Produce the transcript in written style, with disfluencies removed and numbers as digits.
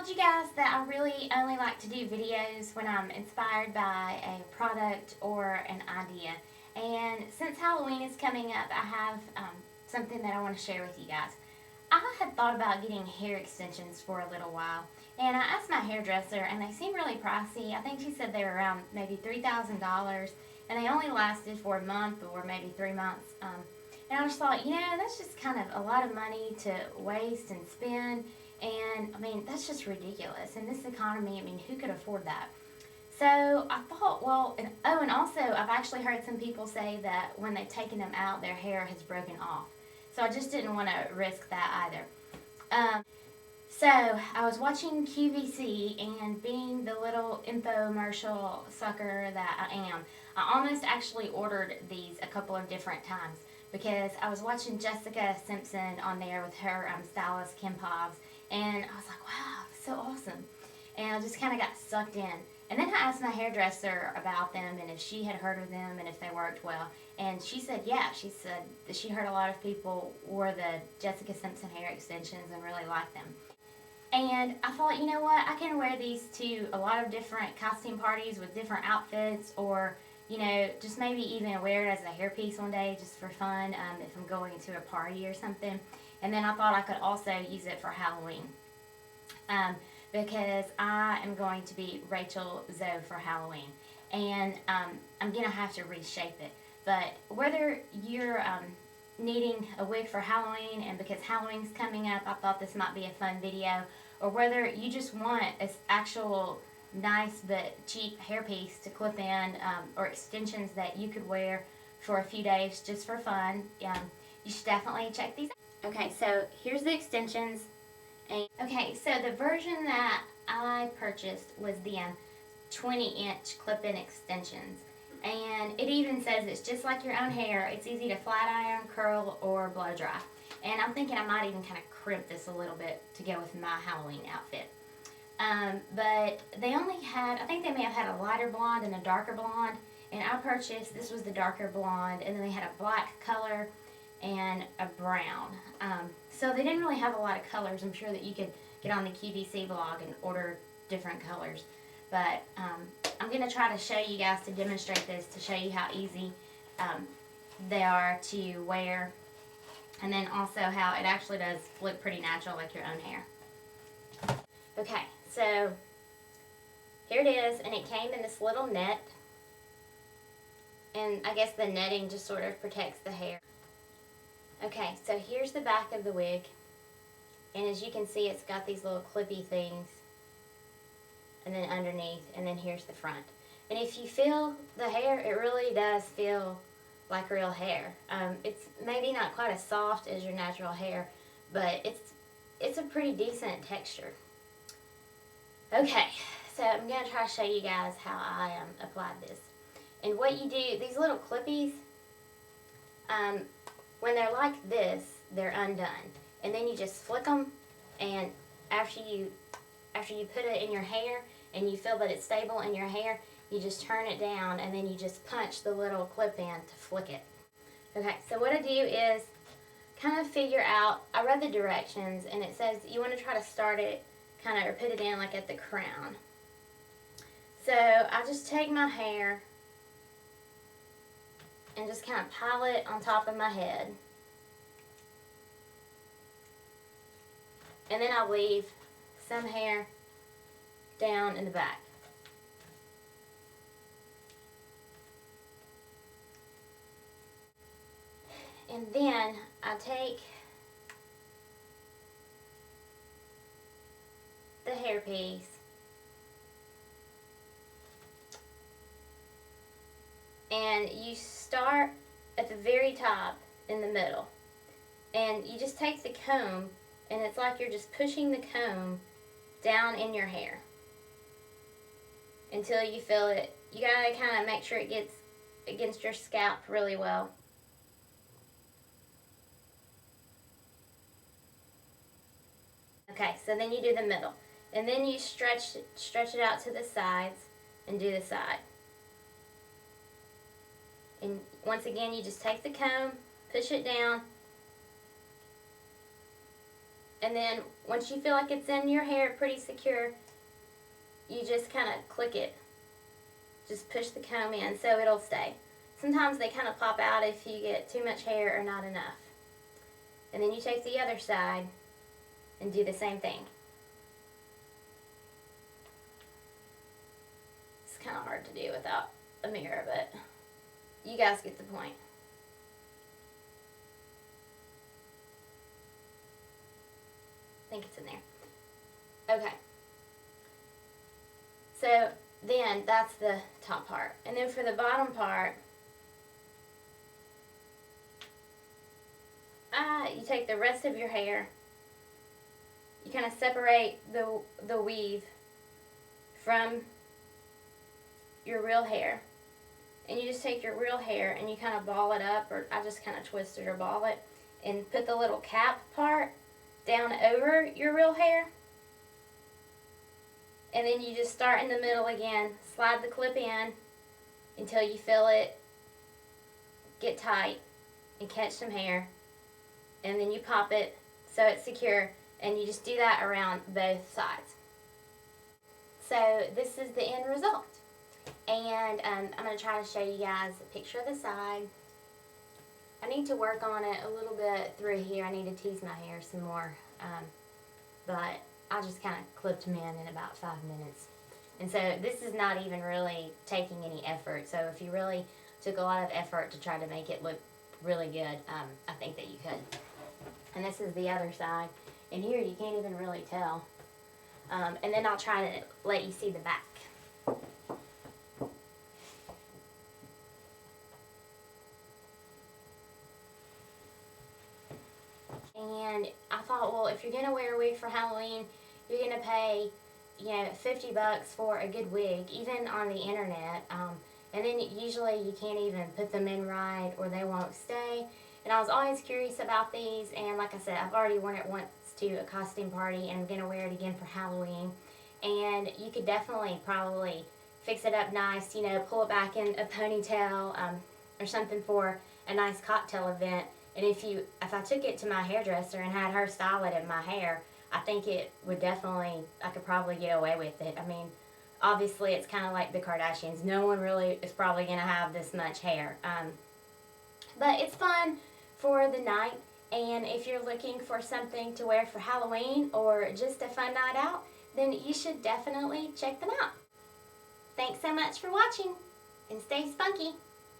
told you guys that I really only like to do videos when I'm inspired by a product or an idea. And since Halloween is coming up, I have something that I want to share with you guys. I had thought about getting hair extensions for a little while, and I asked my hairdresser, and they seem really pricey. I think she said they were around maybe $3,000, and they only lasted for a month or maybe 3 months. And I just thought, that's just kind of a lot of money to waste and spend. And I mean, that's just ridiculous. In this economy, I mean, who could afford that? So I thought, well, and also I've actually heard some people say that when they've taken them out, their hair has broken off. So I just didn't want to risk that either. So I was watching QVC, and being the little infomercial sucker that I am, I almost actually ordered these a couple of different times because I was watching Jessica Simpson on there with her stylist Kim Pobbs, and I was like, wow, that's so awesome. And I just kind of got sucked in. And then I asked my hairdresser about them and if she had heard of them and if they worked well. And she said, yeah, she said that she heard a lot of people wore the Jessica Simpson hair extensions and really liked them. And I thought, you know what, I can wear these to a lot of different costume parties with different outfits, or, just maybe even wear it as a hairpiece one day just for fun if I'm going to a party or something. And then I thought I could also use it for Halloween. Because I am going to be Rachel Zoe for Halloween, and I'm going to have to reshape it. But whether you're needing a wig for Halloween, and because Halloween's coming up, I thought this might be a fun video, or whether you just want an actual nice but cheap hairpiece to clip in, or extensions that you could wear for a few days just for fun, you should definitely check these out. Okay, so here's the extensions. Okay, so the version that I purchased was the 20-inch clip-in extensions. And it even says it's just like your own hair. It's easy to flat iron, curl, or blow dry. And I'm thinking I might even kind of crimp this a little bit to go with my Halloween outfit. But they only had, I think they may have had a lighter blonde and a darker blonde. And I purchased, this was the darker blonde, and then they had a black color and a brown. So they didn't really have a lot of colors. I'm sure that you could get on the QVC blog and order different colors. But I'm going to try to show you guys to demonstrate this, to show you how easy they are to wear. And then also how it actually does look pretty natural like your own hair. Okay, so here it is, and it came in this little net. And I guess the netting just sort of protects the hair. Okay, so here's the back of the wig, and as you can see, it's got these little clippy things, and then underneath, and then here's the front. And if you feel the hair, it really does feel like real hair. It's maybe not quite as soft as your natural hair, but it's a pretty decent texture. Okay, so I'm going to try to show you guys how I applied this. And what you do, these little clippies, when they're like this, they're undone. And then you just flick them, and after you put it in your hair and you feel that it's stable in your hair, you just turn it down, and then you just punch the little clip in to flick it. Okay, so what I do is kind of figure out, I read the directions, and it says you want to try to start it kind of, or put it in like at the crown. So I just take my hair and just kind of pile it on top of my head. And then I'll leave some hair down in the back. And then I take the hairpiece and you start at the very top in the middle, and you just take the comb, and it's like you're just pushing the comb down in your hair until you feel it. You gotta kind of make sure it gets against your scalp really well. Okay, so then you do the middle, and then you stretch it out to the sides and do the side. And once again, you just take the comb, push it down, And then once you feel like it's in your hair pretty secure, you just kind of click it. Just push the comb in so it'll stay. Sometimes they kind of pop out if you get too much hair or not enough. And then you take the other side and do the same thing. It's kind of hard to do without a mirror, but you guys get the point. I think it's in there. Okay. So then that's the top part. And then for the bottom part, you take the rest of your hair, you kind of separate the weave from your real hair, and you just take your real hair and you kind of ball it up, or I just kind of twist it or ball it, and put the little cap part down over your real hair. And then you just start in the middle again, slide the clip in until you feel it get tight and catch some hair, and then you pop it so it's secure, and you just do that around both sides. So this is the end result, and I'm going to try to show you guys a picture of the side. I need to work on it a little bit through here. I need to tease my hair some more, but I just kind of clipped them in about 5 minutes. And so this is not even really taking any effort. So if you really took a lot of effort to try to make it look really good, I think that you could. And this is the other side. And here you can't even really tell. And then I'll try to let you see the back. And I thought, well, if you're going to wear a wig for Halloween, you're going to pay, $50 for a good wig, even on the internet. And then usually you can't even put them in right, or they won't stay. And I was always curious about these, and like I said, I've already worn it once to a costume party, and I'm going to wear it again for Halloween. And you could definitely probably fix it up nice, pull it back in a ponytail or something for a nice cocktail event. And if I took it to my hairdresser and had her style it in my hair, I think it would I could probably get away with it. I mean, obviously it's kind of like the Kardashians. No one really is probably going to have this much hair. But it's fun for the night. And if you're looking for something to wear for Halloween or just a fun night out, then you should definitely check them out. Thanks so much for watching, and stay spunky.